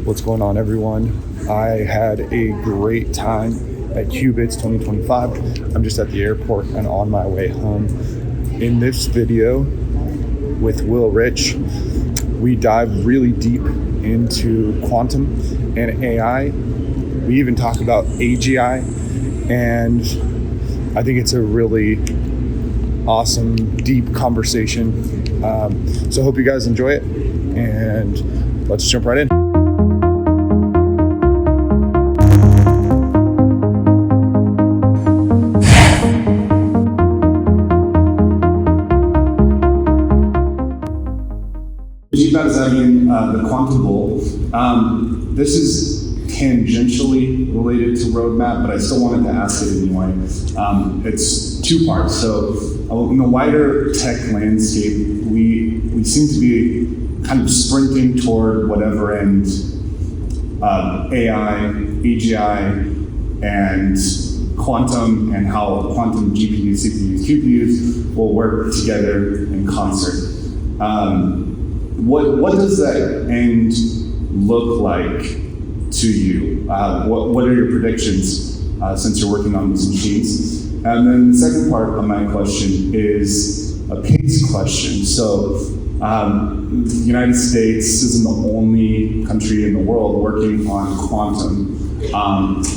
What's going on, everyone? I had a great time at Qubits 2025. I'm just at the airport and on my way home. In this video with Will Rich, we dive really deep into quantum and AI. We even talk about AGI, and I think it's a really awesome, deep conversation. So I hope you guys enjoy it, and let's jump right in. Is having the quantum bowl. This is tangentially related to roadmap, but I still wanted to ask it anyway. It's two parts. So in the wider tech landscape, we seem to be kind of sprinting toward whatever end AI, AGI, and quantum, and how quantum GPUs, CPUs, QPUs will work together in concert. What does that end look like to you? What are your predictions since you're working on these machines? And then the second part of my question is a pace question. So the United States isn't the only country in the world working on quantum.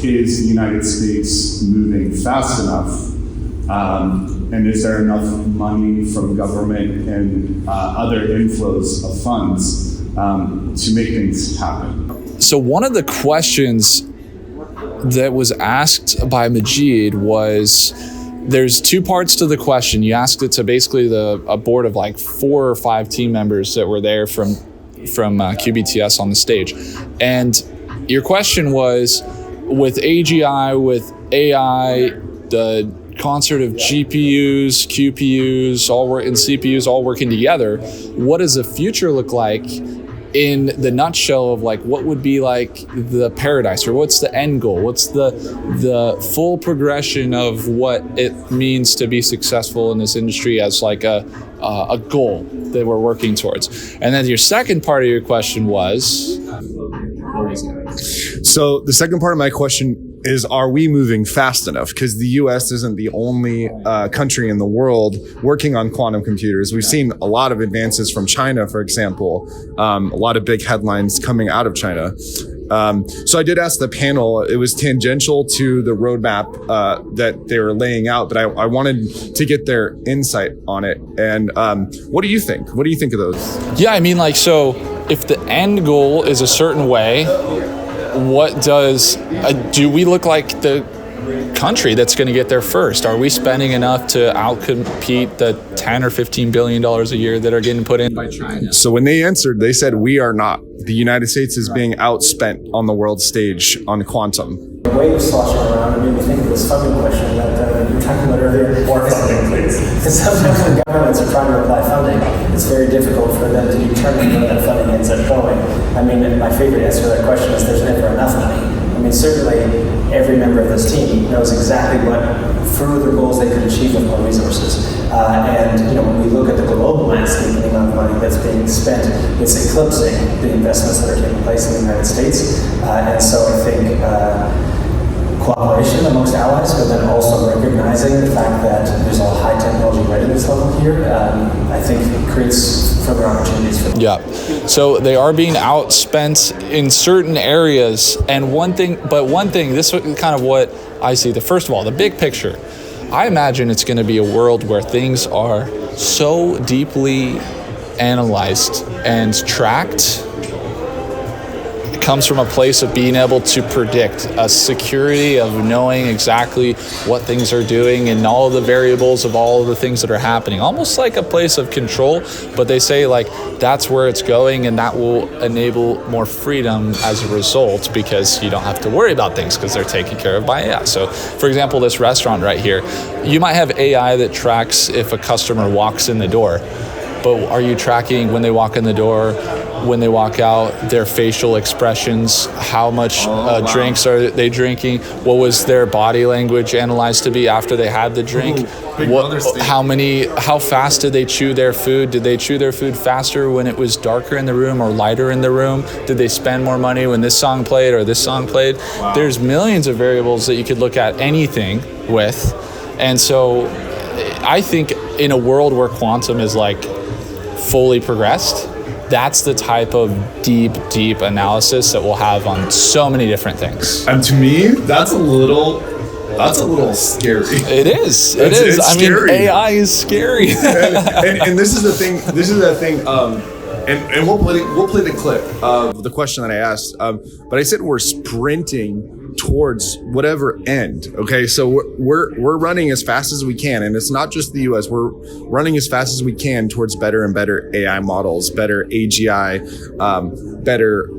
Is the United States moving fast enough? And is there enough money from government and other inflows of funds to make things happen? So one of the questions that was asked by Majid was, there's two parts to the question. You asked it to basically a board of like 4 or 5 team members that were there from QBTS on the stage. And your question was, with AGI, with AI, the concert of GPUs, QPUs, and CPUs all working together, what does the future look like in the nutshell of like what would be like the paradise, or what's the end goal? What's the full progression of what it means to be successful in this industry as like a goal that we're working towards? And then your second part of your question was? So the second part of my question is, are we moving fast enough? Because the US isn't the only country in the world working on quantum computers. We've seen a lot of advances from China, for example, a lot of big headlines coming out of China. So I did ask the panel, it was tangential to the roadmap that they were laying out, but I wanted to get their insight on it. And what do you think? What do you think of those? Yeah, I mean, like, so if the end goal is a certain way, what does, do we look like the country that's going to get there first? Are we spending enough to outcompete the 10 or $15 billion a year that are getting put in by China? So when they answered, they said, we are not. The United States is being outspent on the world stage on quantum. The way you're sloshing around made me think of this funding question that you were talking about earlier. More funding, please. Because sometimes when governments are trying to apply funding, it's very difficult for them to determine where that funding ends up going. I mean, my favorite answer to that question is there's never enough money. I mean, certainly every member of this team knows exactly what further goals they could achieve with more resources. And when we look at the global landscape and the amount of money that's being spent, it's eclipsing the investments that are taking place in the United States. And so I think cooperation amongst allies, but then also recognizing the fact that there's a high technology readiness level here, I think creates further opportunities for them. Yeah, so they are being outspent in certain areas. And one thing, this is kind of what I see. First of all, the big picture. I imagine it's going to be a world where things are so deeply analyzed and tracked. It comes from a place of being able to predict, a security of knowing exactly what things are doing and all of the variables of all of the things that are happening. Almost like a place of control, but they say like that's where it's going, and that will enable more freedom as a result, because you don't have to worry about things because they're taken care of by AI. So for example, this restaurant right here, you might have AI that tracks if a customer walks in the door, but are you tracking when they walk in the door when they walk out, their facial expressions, how much drinks are they drinking, what was their body language analyzed to be after they had the drink, how fast did they chew their food, did they chew their food faster when it was darker in the room or lighter in the room, did they spend more money when this song played or this song played. There's millions of variables that you could look at anything with. And so I think in a world where quantum is like fully progressed, that's the type of deep analysis that we'll have on so many different things. And to me, that's a little scary. It is. It's I scary. mean, AI is scary. and this is the thing. And we'll play the clip of the question that I asked. But I said we're sprinting towards whatever end. Okay, so we're running as fast as we can, and it's not just the U.S. We're running as fast as we can towards better and better AI models, better AGI, better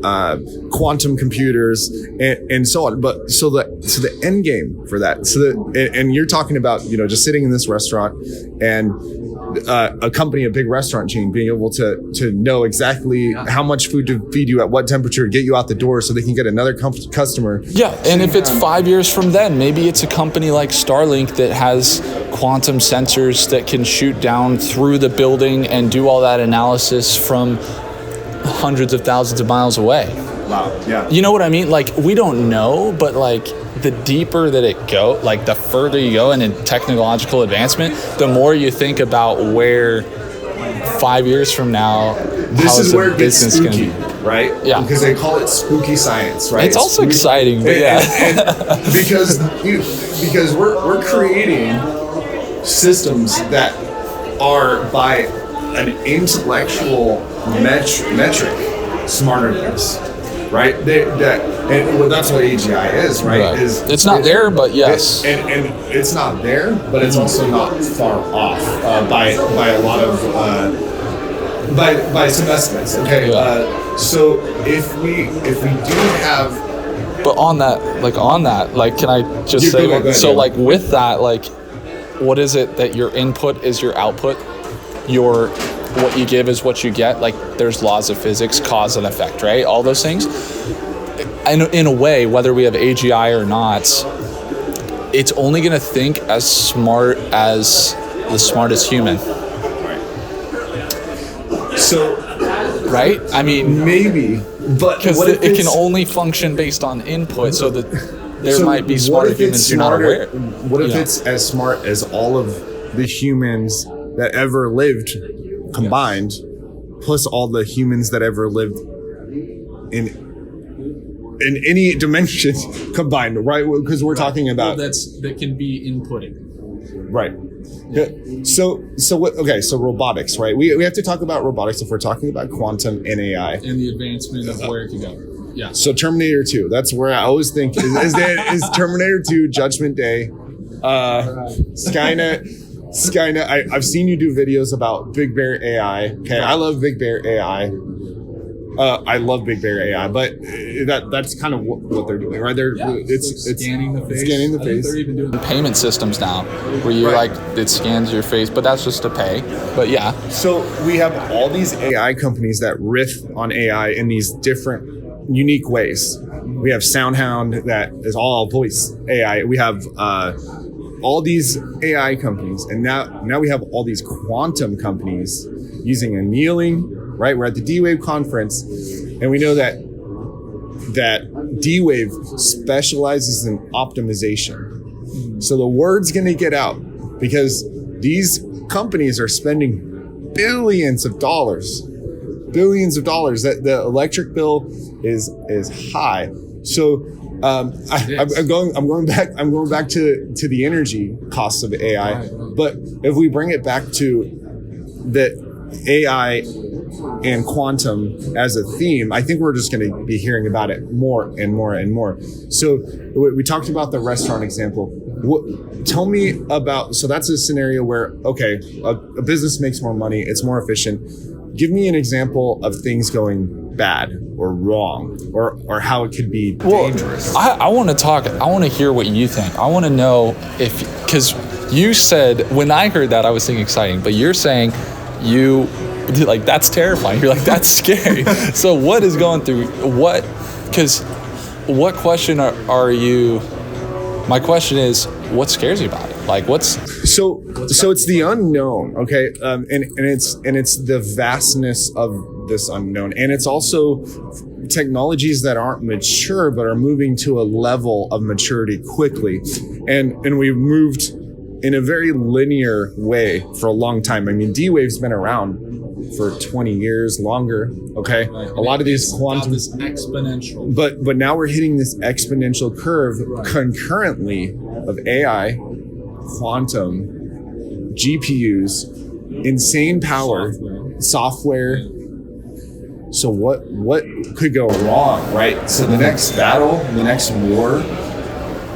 quantum computers, and so on. But so the end game for that. And you're talking about just sitting in this restaurant and a company, a big restaurant chain, being able to know exactly how much food to feed you at what temperature, get you out the door so they can get another customer. Yeah, and if it's 5 years from then, maybe it's a company like Starlink that has quantum sensors that can shoot down through the building and do all that analysis from hundreds of thousands of miles away. Wow, yeah. You know what I mean? Like, we don't know, but like the deeper that it go, like the further you go in technological advancement, the more you think about where 5 years from now, this is where it gets spooky, right? Yeah. Because they call it spooky science, right? It's also exciting, but and because we're creating systems that are by an intellectual metric smarter than us. Right, that's what AGI is, right? It's not there, but yes, and it's not there, but it's also not far off by a lot of by some estimates. Okay, so if we do have, but on that, can I just say, go ahead, so like with that, like, what is it that your input is your output, what you give is what you get. Like, there's laws of physics, cause and effect, right? All those things. And in a way, whether we have AGI or not, it's only going to think as smart as the smartest human. So, right? I mean, maybe, but because it can only function based on input, so that there might be smarter humans you're not aware. What if it's as smart as all of the humans that ever lived combined, plus all the humans that ever lived in any dimension combined, right? Because we're talking about that can be inputting, right? Yeah. So what? Okay, so robotics, right? We have to talk about robotics if we're talking about quantum and AI and the advancement of where it can go. Yeah. So Terminator 2, that's where I always think is Terminator 2, Judgment Day, Skynet. I've seen you do videos about BigBear.ai. Okay, I love BigBear.ai. I love BigBear.ai, but that's kind of what they're doing, right? It's scanning the face. Scanning the face. They're even doing payment systems now, where you it scans your face, but that's just to pay. But yeah. So we have all these AI companies that riff on AI in these different, unique ways. We have SoundHound that is all voice AI. We have all these AI companies, and now we have all these quantum companies using annealing, right? We're at the D-Wave conference, and we know that D-Wave specializes in optimization. So the word's going to get out because these companies are spending billions of dollars. That the electric bill is high. So I'm going back to the energy costs of AI. But if we bring it back to the AI and quantum as a theme, I think we're just going to be hearing about it more and more and more. So we talked about the restaurant example. Tell me about, so that's a scenario where, okay, a business makes more money, it's more efficient. Give me an example of things going bad or wrong, or how it could be dangerous. I want to hear what you think. I want to know because you said, when I heard that, I was thinking exciting, but you're saying you dude, like that's terrifying. You're like, that's scary. So what is going through what question are you, my question is, what scares you about it? Like so it's the unknown, okay? And it's the vastness of this unknown. And it's also technologies that aren't mature but are moving to a level of maturity quickly. And we've moved in a very linear way for a long time. I mean, D-Wave's been around for 20 years longer, okay? Right. A lot of these quantum, this exponential, but now we're hitting this exponential curve concurrently of AI, quantum, GPUs, insane power, software. So what could go wrong, right? So the next battle, the next war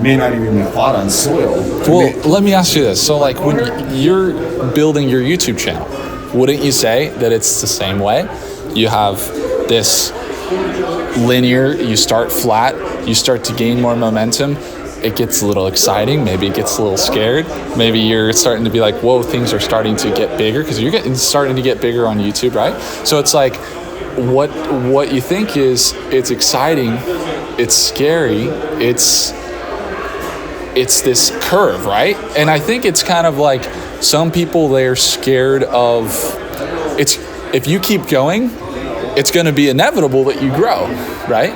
may not even be fought on soil. well, let me ask you this. So like when you're building your YouTube channel, wouldn't you say that it's the same way? You have this linear, you start flat, you start to gain more momentum, it gets a little exciting, maybe it gets a little scared, maybe you're starting to be like, whoa, things are starting to get bigger, because you're starting to get bigger on YouTube, right? So it's like, what you think is, it's exciting, it's scary, it's this curve, right? And I think it's kind of like some people, they're scared of, if you keep going, it's going to be inevitable that you grow, right?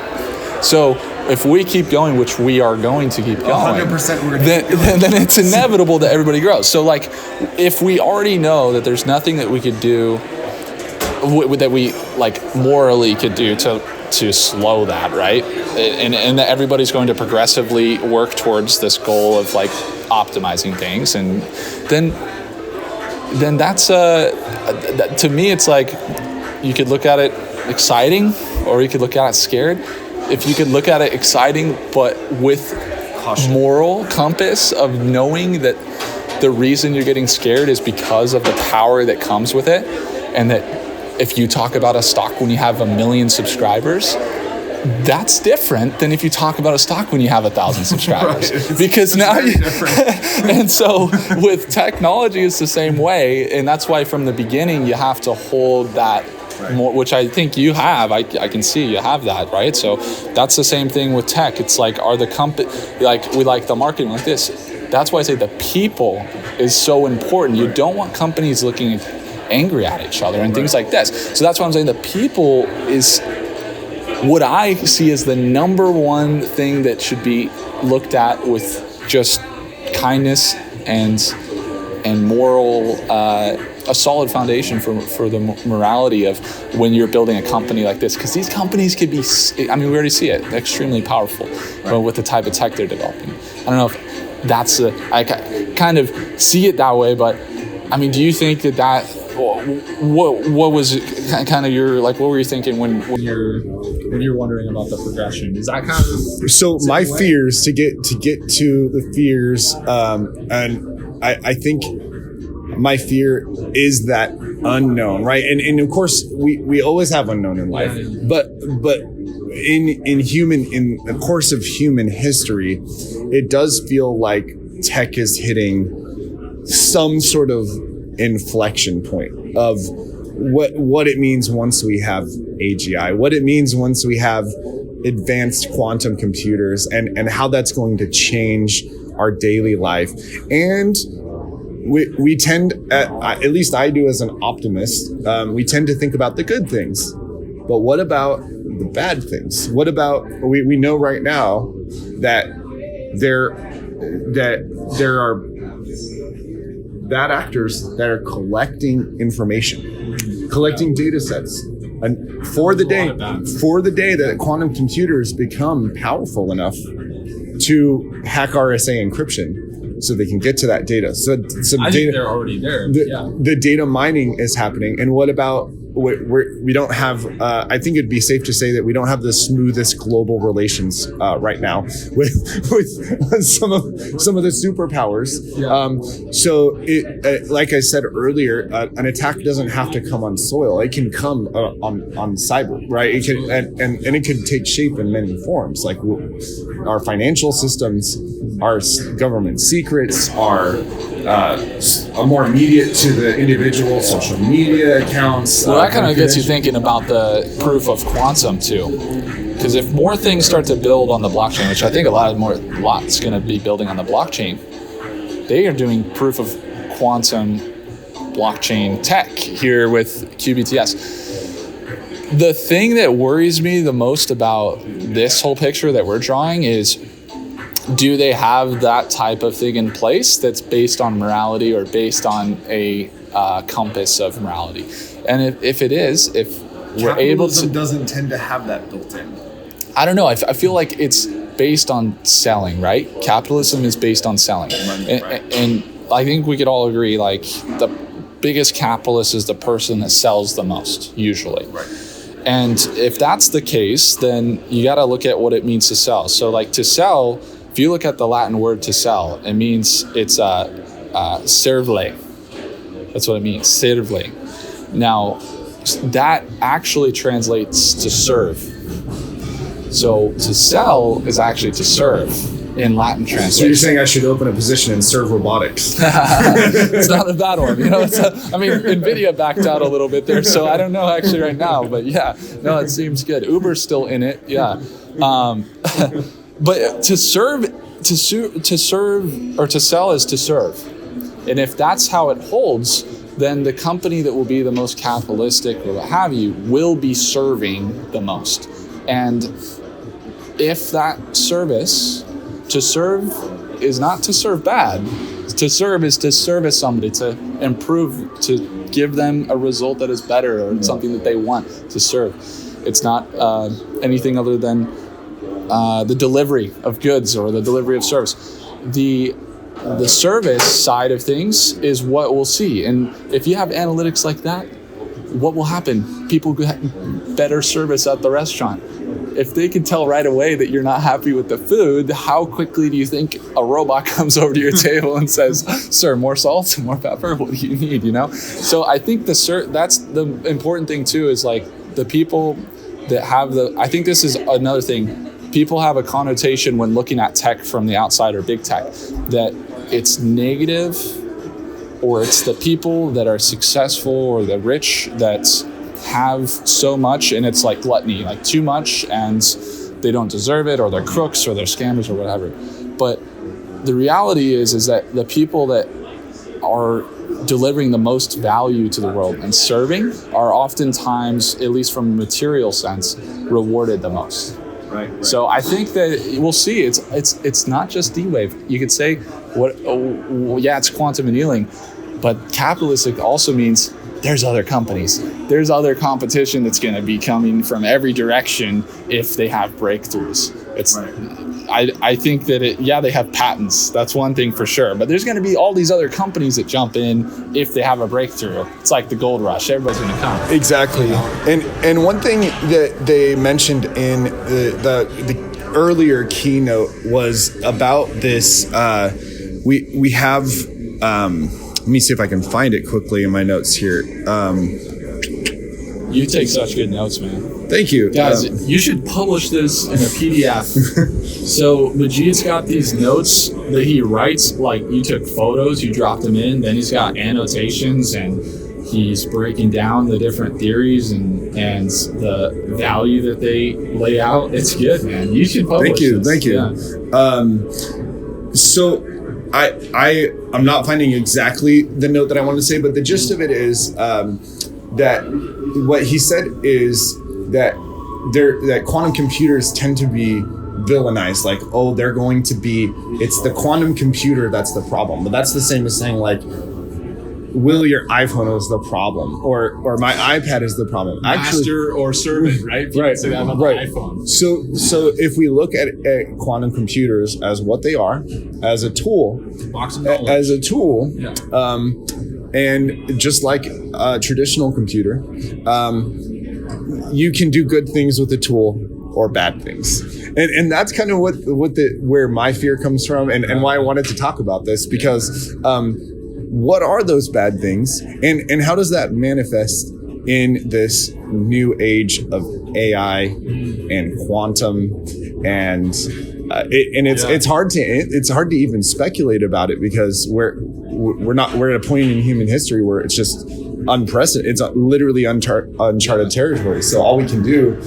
So if we keep going, which we are going to keep going, 100% we're then it's inevitable that everybody grows. So like, if we already know that there's nothing that we could do, that we like morally could do to slow that, right? And that everybody's going to progressively work towards this goal of like optimizing things, and then that's to me, it's like, you could look at it exciting, or you could look at it scared. If you could look at it exciting, but with caution, moral compass of knowing that the reason you're getting scared is because of the power that comes with it, and that if you talk about a stock when you have 1 million subscribers, that's different than if you talk about a stock when you have 1,000 subscribers. Right. Because now and so with technology, it's the same way, and that's why from the beginning you have to hold that more, which I think you have. I can see you have that, right? So that's the same thing with tech. It's like, are the like we like the marketing like this. That's why I say the people is so important. You don't want companies looking angry at each other and things like this. So that's why I'm saying the people is what I see as the number one thing that should be looked at with just kindness and moral, a solid foundation for the morality of when you're building a company like this. Because these companies could be, I mean, we already see it, extremely powerful with the type of tech they're developing. I don't know if that's I kind of see it that way, but I mean, do you think that what was kind of your, like, what were you thinking when you're wondering about the progression? Is that kind of so my fears to get to the fears, and I think my fear is that unknown, right? And of course we always have unknown in life, but in the course of human history, it does feel like tech is hitting some sort of inflection point of what it means once we have AGI, what it means once we have advanced quantum computers, and how that's going to change our daily life. And we tend, at least I do as an optimist, we tend to think about the good things. But what about the bad things? What about, we know right now that there are bad actors that are collecting information, collecting data sets. And for the day that quantum computers become powerful enough to hack RSA encryption so they can get to that data. So I think they're already there. The data mining is happening. And what about, we don't have, I think it'd be safe to say that we don't have the smoothest global relations right now with some of the superpowers. So it, like I said earlier, an attack doesn't have to come on soil. It can come on cyber, right? It can, and it can take shape in many forms, like our financial systems, our government secrets, our more immediate to the individual social media accounts. Well, that kind of gets you thinking about the proof of quantum too, because if more things start to build on the blockchain, which I think lots going to be building on the blockchain, they are doing proof of quantum blockchain tech here with QBTS. The thing that worries me the most about this whole picture that we're drawing is, do they have that type of thing in place that's based on morality or based on a compass of morality? And if it is, if we're able to... Capitalism doesn't tend to have that built in. I don't know. I feel like it's based on selling, right? Capitalism is based on selling. And I think we could all agree, like, the biggest capitalist is the person that sells the most, usually. Right. And if that's the case, then you got to look at what it means to sell. So, like, to sell, if you look at the Latin word to sell, it means it's servle. That's what it means, servle. Now, that actually translates to serve. So to sell is actually to serve in Latin translation. So you're saying I should open a position and serve robotics? It's not a bad one. You know, NVIDIA backed out a little bit there, so I don't know actually right now. But yeah, no, it seems good. Uber's still in it. Yeah. But to serve or to sell is to serve. And if that's how it holds, then the company that will be the most capitalistic or what have you will be serving the most. And if that service, to serve is not to serve bad. To serve is to service somebody, to improve, to give them a result that is better or something that they want to serve. It's not anything other than the delivery of goods or the delivery of service. The service side of things is what we'll see. And if you have analytics like that, what will happen? People get better service at the restaurant. If they can tell right away that you're not happy with the food, how quickly do you think a robot comes over to your table and says, "Sir, more salt, more pepper, what do you need?" You know? So I think that's the important thing too, is like the people that have I think this is another thing. People have a connotation when looking at tech from the outside or big tech that it's negative, or it's the people that are successful or the rich that have so much and it's like gluttony, like too much and they don't deserve it, or they're crooks or they're scammers or whatever. But the reality is that the people that are delivering the most value to the world and serving are oftentimes, at least from a material sense, rewarded the most. Right. So I think that we'll see. It's not just D-Wave. You could say it's quantum annealing, but capitalistic also means there's other companies. There's other competition that's going to be coming from every direction if they have breakthroughs. I think that they have patents. That's one thing for sure. But there's going to be all these other companies that jump in if they have a breakthrough. It's like the gold rush. Everybody's going to come. Exactly. And one thing that they mentioned in the earlier keynote was about this. We have. Let me see if I can find it quickly in my notes here. You take such good notes, man. Thank you. Guys, you should publish this in a PDF. So Majid's got these notes that he writes, like you took photos, you dropped them in, then he's got annotations and he's breaking down the different theories and the value that they lay out. It's good, man. You should publish this. Thank you. Yeah. So I'm not finding exactly the note that I wanted to say, but the gist of it is that what he said is that quantum computers tend to be villainized, like, oh, they're going to be, it's the quantum computer that's the problem. But that's the same as saying, like, Will, your iPhone is the problem, or my iPad is the problem. Master or servant, right? Right. Say that about the iPhone. So if we look at quantum computers as what they are, as a tool, and just like a traditional computer, you can do good things with the tool or bad things. And that's kind of where my fear comes from, and why I wanted to talk about this, because what are those bad things, and how does that manifest in this new age of AI and quantum, and it's hard to even speculate about it, because we're at a point in human history where it's just unprecedented. It's literally uncharted territory. So all we can do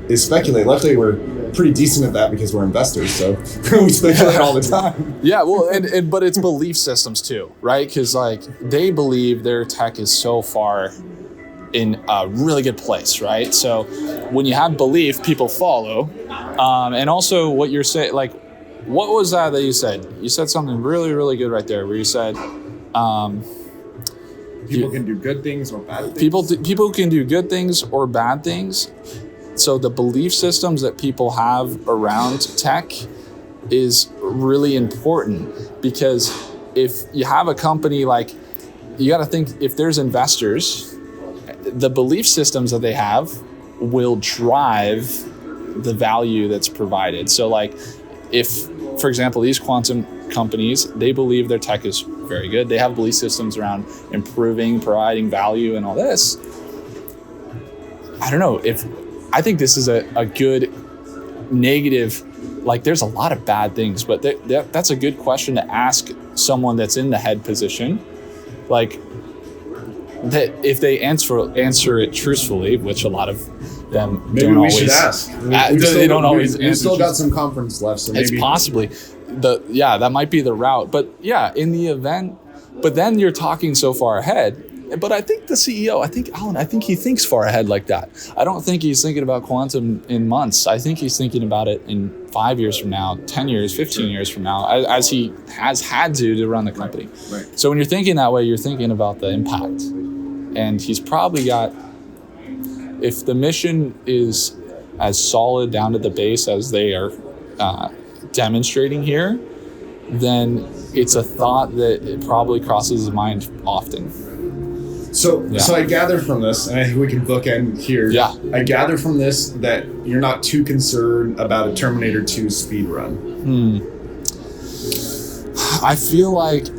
is speculate. Luckily, we're pretty decent at that because we're investors. So we speculate all the time. Yeah, well, but it's belief systems too, right? Because like they believe their tech is so far in a really good place, right? So when you have belief, people follow. And also what you're saying, like, what was that you said? You said something really, really good right there where you said, People can do good things or bad things. People can do good things or bad things. So the belief systems that people have around tech is really important, because if you have a company, like, you got to think, if there's investors, the belief systems that they have will drive the value that's provided. So like, if, for example, these quantum companies, they believe their tech is very good. They have belief systems around improving, providing value and all this. I don't know, I think this is a good negative, like there's a lot of bad things, but that's a good question to ask someone that's in the head position. Like, that if they answer it truthfully, which a lot of them maybe don't we always. Should ask. They don't always answer. We've still got some conference left, so maybe. It's possibly that might be the route. But yeah, in the event, but then you're talking so far ahead. But I think the CEO, Alan, I think he thinks far ahead like that. I don't think he's thinking about quantum in months. I think he's thinking about it in 5 years from now, 10 years, 15 years from now, as he has had to run the company. Right. So when you're thinking that way, you're thinking about the impact. And he's probably got, if the mission is as solid down to the base as they are demonstrating here, then it's a thought that it probably crosses his mind often. So I gather from this, and I think we can bookend here. Yeah. I gather from this that you're not too concerned about a Terminator 2 speed run. I feel like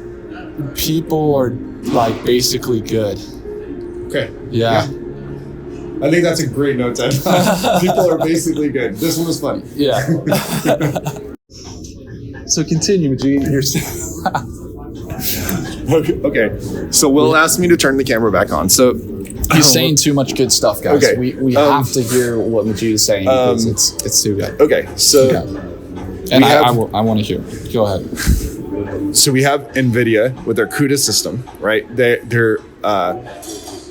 people are like basically good. Okay. Yeah. I think that's a great note to end on. People are basically good. This one was funny. Yeah. So continue, Gene. Okay. So Will asked me to turn the camera back on. So he's saying too much good stuff, guys. Okay. We have to hear what Majid is saying because it's too good. Okay. So And I want to hear. Go ahead. So we have NVIDIA with their CUDA system, right? They're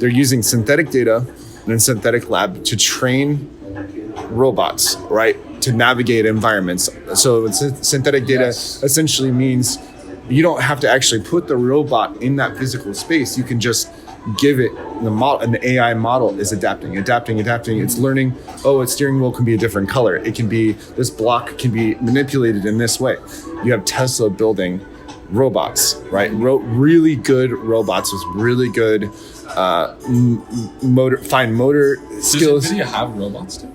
using synthetic data and synthetic lab to train robots, right, to navigate environments. So synthetic data essentially means you don't have to actually put the robot in that physical space. You can just give it the model, and the AI model is adapting. It's learning, its steering wheel can be a different color. It can be, this block can be manipulated in this way. You have Tesla building robots, right? Really good robots with really good fine motor skills. Does NVIDIA have robots too?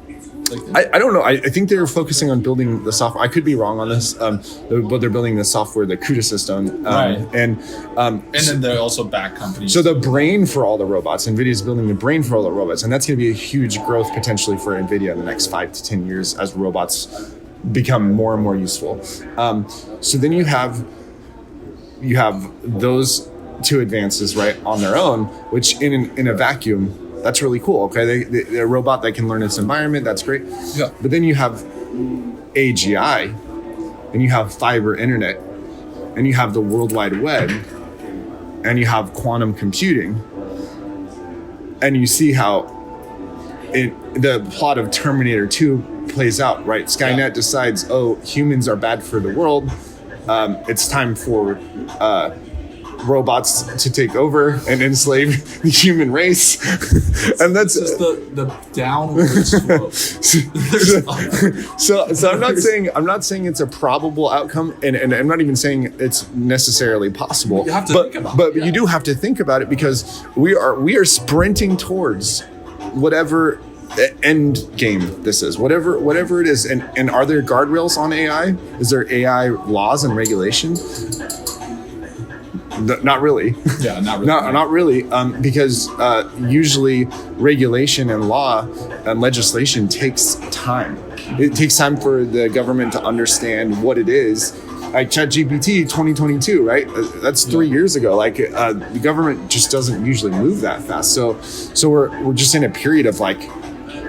I don't know. I think they're focusing on building the software. I could be wrong on this, but they're building the software, the CUDA system, right. And then they're also back companies. So the brain for all the robots, NVIDIA is building the brain for all the robots, and that's going to be a huge growth potentially for NVIDIA in the next 5 to 10 years as robots become more and more useful. So then you have those two advances, right, on their own, which in a vacuum. That's really cool. Okay, they're a robot that can learn its environment. That's great. Yeah. But then you have AGI, and you have fiber internet, and you have the World Wide Web, and you have quantum computing, and you see how the plot of Terminator 2 plays out. Right, Skynet decides, humans are bad for the world. It's time for robots to take over and enslave the human race. And that's just the downward slope. So I'm not saying it's a probable outcome, and I'm not even saying it's necessarily possible. You have to think about it. But you do have to think about it, because we are sprinting towards whatever end game this is, whatever it is. And are there guardrails on AI? Is there AI laws and regulation? Not really. Yeah, not really. Not really. Because usually regulation and law and legislation takes time. It takes time for the government to understand what it is like ChatGPT 2022, right? That's 3 years ago. Like the government just doesn't usually move that fast. So we're just in a period of like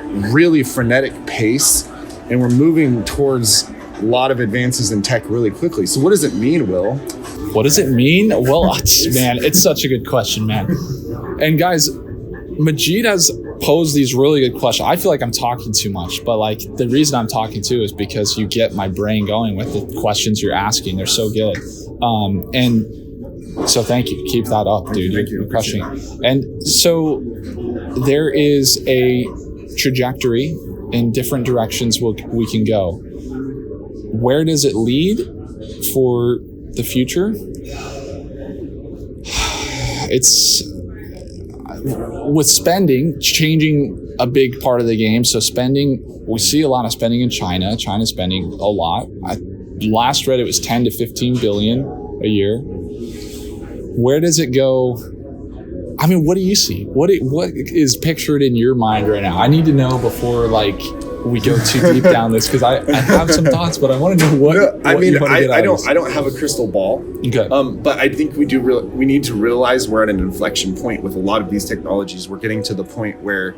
really frenetic pace, and we're moving towards a lot of advances in tech really quickly. So what does it mean, Will? What does it mean? Well, man, it's such a good question, man. And guys, Majid has posed these really good questions. I feel like I'm talking too much, but like the reason I'm talking too is because you get my brain going with the questions you're asking. They're so good. And so thank you. Keep that up, dude. You're crushing it. And so there is a trajectory in different directions we can go. Where does it lead for the future? It's with spending changing a big part of the game. So spending, we see a lot of spending in China. China's spending a lot. I last read it was 10 to 15 billion a year. Where does it go? I mean, what do you see? What is pictured in your mind right now? I need to know before like we go too deep down this, because I have some thoughts, but I want to know what. No, I mean, I don't have a crystal ball. Okay. But I think we need to realize we're at an inflection point with a lot of these technologies. We're getting to the point where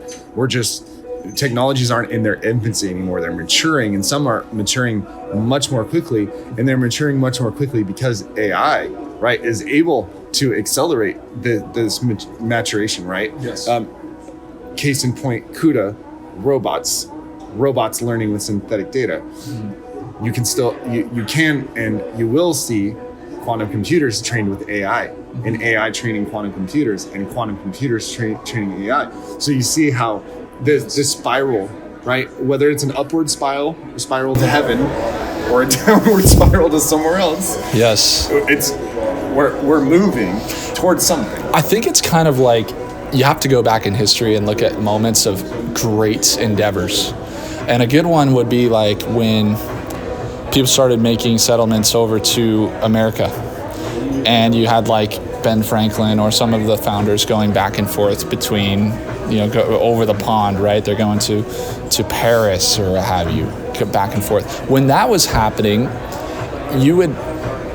technologies aren't in their infancy anymore. They're maturing, and some are maturing much more quickly, and they're maturing much more quickly because AI, right, is able to accelerate this maturation, right? Yes. Case in point, CUDA, robots learning with synthetic data. Mm-hmm. You can and you will see quantum computers trained with AI, and AI training quantum computers, and quantum computers training AI. So you see how this spiral, right? Whether it's an upward spiral to heaven, or a downward spiral to somewhere else. Yes. We're moving towards something. I think it's kind of like you have to go back in history and look at moments of great endeavors. And a good one would be like when people started making settlements over to America, and you had like Ben Franklin or some of the founders going back and forth between, go over the pond, right? They're going to Paris or what have you, back and forth. When that was happening,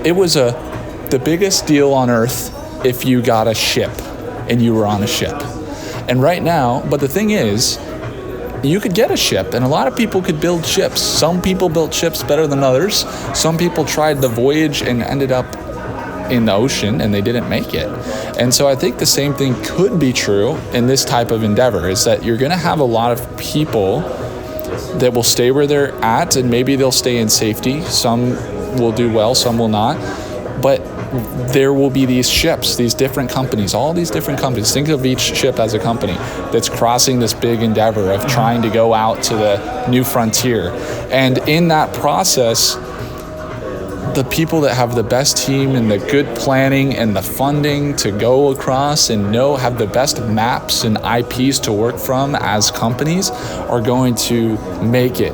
it was the biggest deal on earth if you got a ship and you were on a ship. And right now, but the thing is, you could get a ship, and a lot of people could build ships. Some people built ships better than others. Some people tried the voyage and ended up in the ocean, and they didn't make it. And so I think the same thing could be true in this type of endeavor, is that you're going to have a lot of people that will stay where they're at, and maybe they'll stay in safety. Some will do well, some will not. But there will be these ships, these different companies, all these different companies. Think of each ship as a company that's crossing this big endeavor of trying to go out to the new frontier. And in that process, the people that have the best team and the good planning and the funding to go across and have the best maps and IPs to work from as companies are going to make it.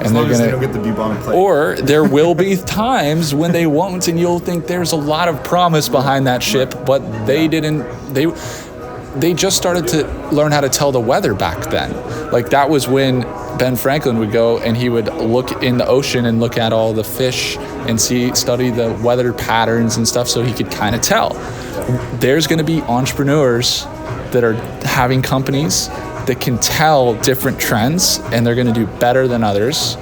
And they're going to get the bubonic plague. Or there will be times when they won't, and you'll think there's a lot of promise behind that ship, but they didn't. They just started to learn how to tell the weather back then. Like that was when Ben Franklin would go and he would look in the ocean and look at all the fish and study the weather patterns and stuff, so he could kind of tell. There's going to be entrepreneurs that are having companies that can tell different trends, and they're going to do better than others,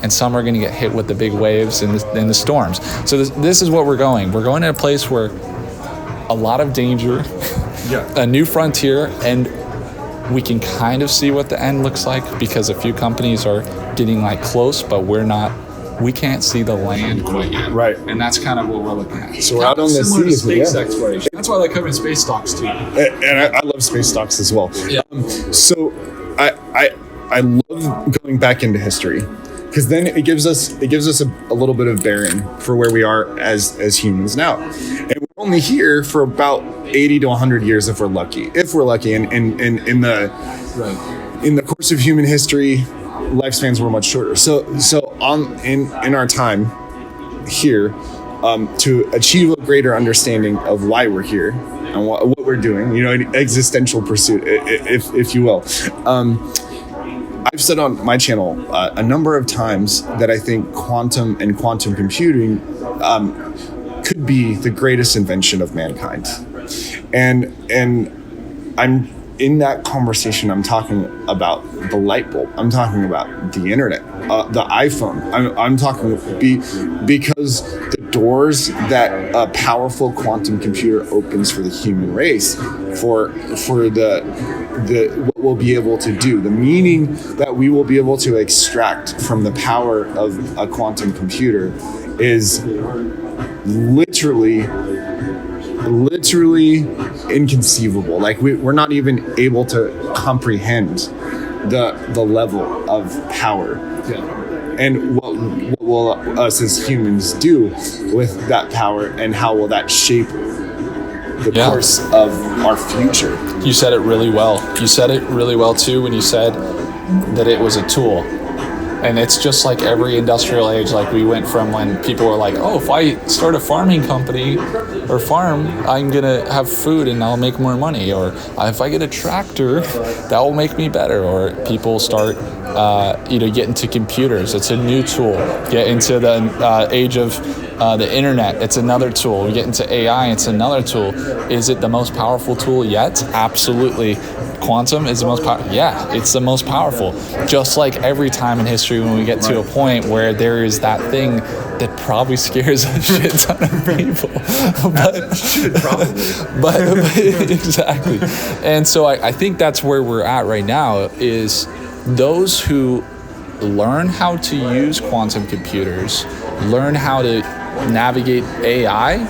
and some are going to get hit with the big waves and the storms. So this is what we're going. We're going to a place where a lot of danger, a new frontier, and we can kind of see what the end looks like because a few companies are getting like close, but we can't see the land quite yet. Right. And that's kind of what we're looking at. So we're out on the seas. Space exploration. That's why I like covering space stocks too. And I love space stocks as well. Yeah. So I love going back into history, because then it gives us a little bit of bearing for where we are as humans now. And we're only here for about 80 to 100 years if we're lucky. And in the course of human history, lifespans were much shorter. So in our time here, to achieve a greater understanding of why we're here and what we're doing, an existential pursuit, if you will. I've said on my channel a number of times that I think quantum and quantum computing could be the greatest invention of mankind. And I'm in that conversation, I'm talking about the light bulb. I'm talking about the internet, the iPhone. I'm talking because the doors that a powerful quantum computer opens for the human race, for the what we'll be able to do, the meaning that we will be able to extract from the power of a quantum computer is literally inconceivable. Like we're not even able to comprehend the level of power. And what will us as humans do with that power, and how will that shape the course of our future? You said it really well. You said it really well too when you said that it was a tool. And it's just like every industrial age, like we went from when people were like, oh, if I start a farming company or farm, I'm going to have food and I'll make more money. Or if I get a tractor, that will make me better. Or people start, get into computers. It's a new tool. Get into the age of the internet. It's another tool. We get into AI. It's another tool. Is it the most powerful tool yet? Absolutely. Quantum is the most powerful. Yeah, it's the most powerful. Just like every time in history when we get to a point where there is that thing that probably scares a shit ton of people. but exactly. And so I think that's where we're at right now, is those who learn how to use quantum computers, learn how to navigate AI,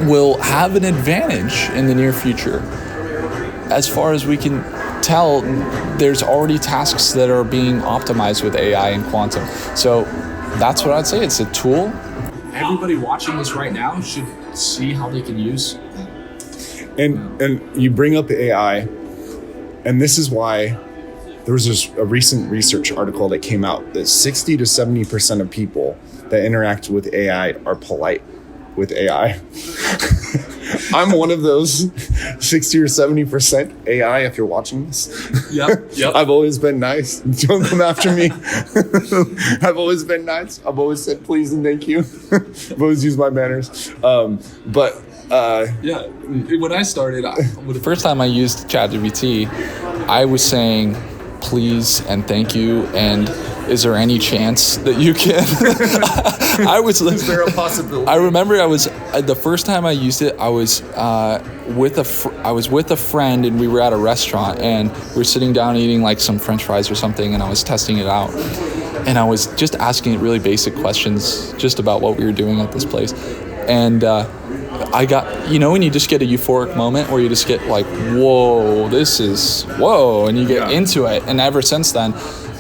will have an advantage in the near future. As far as we can tell, there's already tasks that are being optimized with AI and quantum. So that's what I'd say. It's a tool. Everybody watching this right now should see how they can use. And you bring up AI, and this is why there was a recent research article that came out that 60 to 70% of people that interact with AI are polite with AI. I'm one of those 60 or 70% AI, if you're watching this. Yep. I've always been nice. Don't come after me. I've always been nice. I've always said please and thank you. I've always used my manners. When I started, the first time I used ChatGPT, I was saying please and thank you, and is there any chance that you can? Is there a possibility? I remember the first time I used it, I was with a friend, and we were at a restaurant, and we were sitting down eating like some French fries or something, and I was testing it out, and I was just asking it really basic questions just about what we were doing at this place, and I got, when you just get a euphoric moment where you just get like, whoa, and you get into it, and ever since then.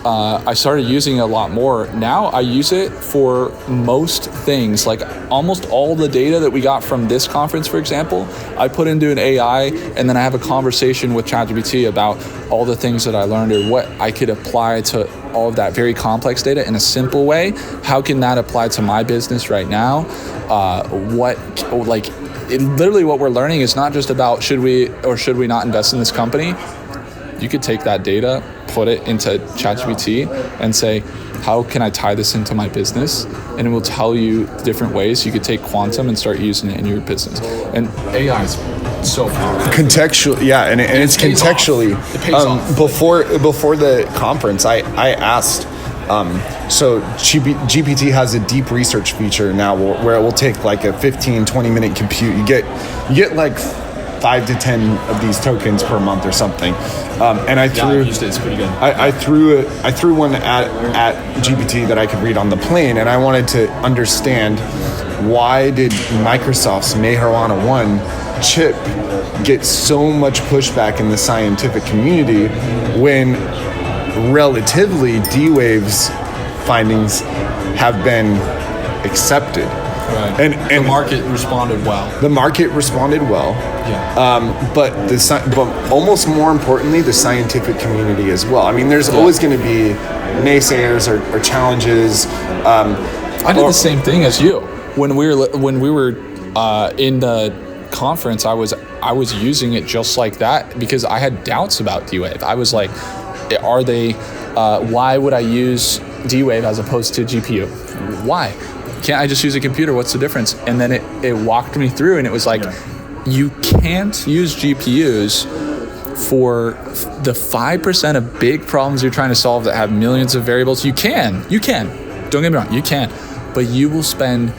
I started using it a lot more. Now I use it for most things, like almost all the data that we got from this conference, for example, I put into an AI, and then I have a conversation with ChatGPT about all the things that I learned or what I could apply to all of that very complex data in a simple way. How can that apply to my business right now? Literally what we're learning is not just about should we or should we not invest in this company. You could take that data, put it into ChatGPT, and say, how can I tie this into my business? And it will tell you different ways you could take quantum and start using it in your business. And AI is so powerful. Contextually, yeah, and it's contextually. It pays off. Before the conference, I asked. So GPT has a deep research feature now where it will take like a 15-20 minute compute. You get like 5 to 10 of these tokens per month or something, and I threw. Used it. It's pretty good. I threw one at GPT that I could read on the plane, and I wanted to understand why did Microsoft's Majorana 1 chip get so much pushback in the scientific community when relatively D-Wave's findings have been accepted. Right. And the market responded well. Yeah. But almost more importantly, the scientific community as well. I mean, there's always going to be naysayers or challenges. I did the same thing as you when we were in the conference. I was using it just like that because I had doubts about D-Wave. I was like, why would I use D-Wave as opposed to GPU? Why? can't I just use a computer? What's the difference? And then it walked me through, and it was like, you can't use GPUs for the 5% of big problems you're trying to solve that have millions of variables. You can. Don't get me wrong, you can. But you will spend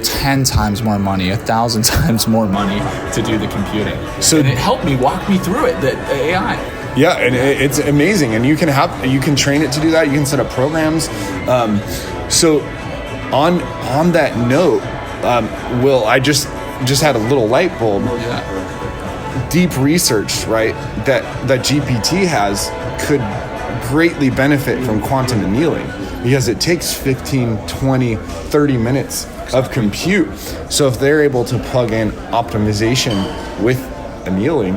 10 times more money, 1,000 times more money to do the computing. So and it helped me walk me through it, the AI. Yeah, and it's amazing, and you can train it to do that. You can set up programs. So on that note, Will, I just had a little light bulb. Yeah. Deep research, right, that GPT has could greatly benefit from quantum annealing, because it takes 15, 20, 30 minutes of compute. So if they're able to plug in optimization with annealing,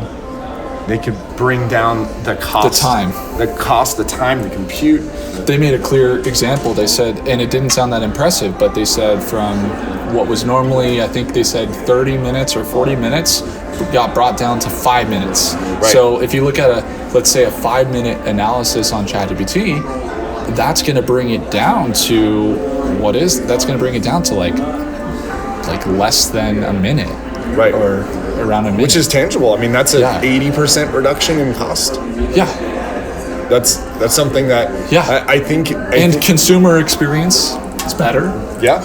they could bring down the cost. The time, the compute. They made a clear example. They said, and it didn't sound that impressive, but they said from what was normally, I think they said 30 minutes or 40 minutes, got brought down to 5 minutes. Right. So if you look at let's say a 5-minute analysis on ChatGPT, that's going to bring it down to that's going to bring it down to like less than a minute. Right. Or around a minute. Which is tangible. I mean, that's 80% reduction in cost. Yeah. That's something that I think consumer experience is better. Yeah.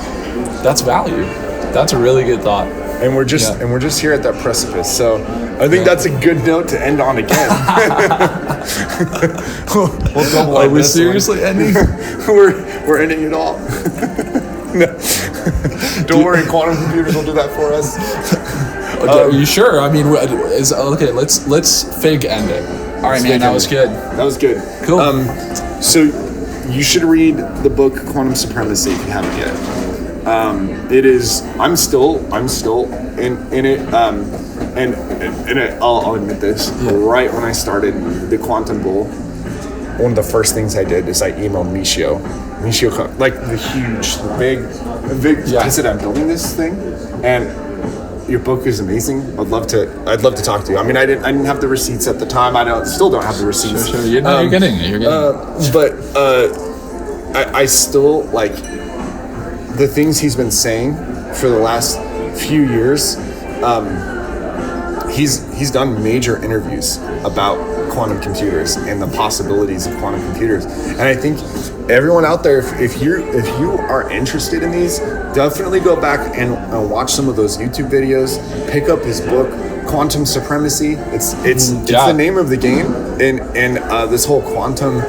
That's value. That's a really good thought. And we're just here at that precipice. So I think that's a good note to end on again. we'll double. Are we seriously ending? we're ending it all. No. Don't worry, quantum computers will do that for us. Are you sure? I mean, okay. Let's fig end it. All right, man. That was good. That was good. Cool. So you should read the book Quantum Supremacy if you haven't yet. It is. I'm still in it. And I'll admit this. Yeah. Right when I started the Quantum Bull, one of the first things I did is I emailed Michio, like the big. I said, I'm building this thing, and your book is amazing. I'd love to talk to you. I mean, I didn't have the receipts at the time. Still don't have the receipts. Sure. You're getting it. But I still like the things he's been saying for the last few years. He's done major interviews about quantum computers and the possibilities of quantum computers, and I think everyone out there, if you are interested in these, definitely go back and watch some of those YouTube videos. Pick up his book, Quantum Supremacy. It's the name of the game in this whole quantum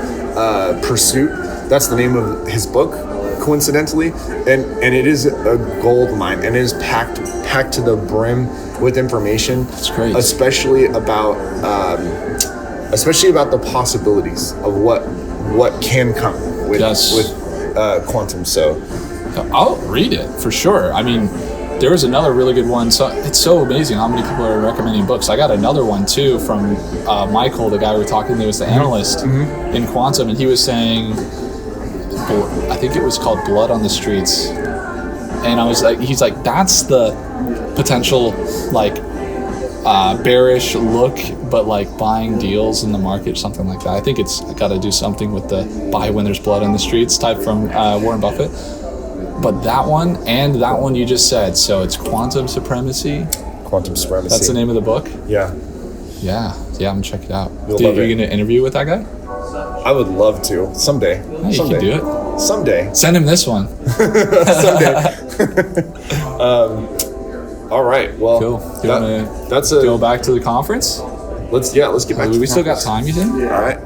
pursuit. That's the name of his book, coincidentally, and it is a gold mine, and it is packed to the brim with information. That's great, especially about the possibilities of what can come with quantum. So I'll read it for sure. I mean, there was another really good one. So it's so amazing how many people are recommending books. I got another one too from Michael, the guy we were talking to, was the analyst in quantum, and he was saying, I think it was called Blood on the Streets. And I was like, he's like, that's the potential bearish look, but like buying deals in the market, something like that. I think it's got to do something with the buy when there's blood on the streets type from Warren Buffett. But that one and that one you just said, so it's Quantum Supremacy. Quantum Supremacy. That's the name of the book? Yeah. I'm gonna check it out. You'll Dude, love are you it. gonna interview with that guy? I would love to someday. Yeah, you can do it. Someday. Send him this one. Someday. All right. Well, Cool. That's a go back to the conference? Let's get back to We the still got conference. time, you think? All right.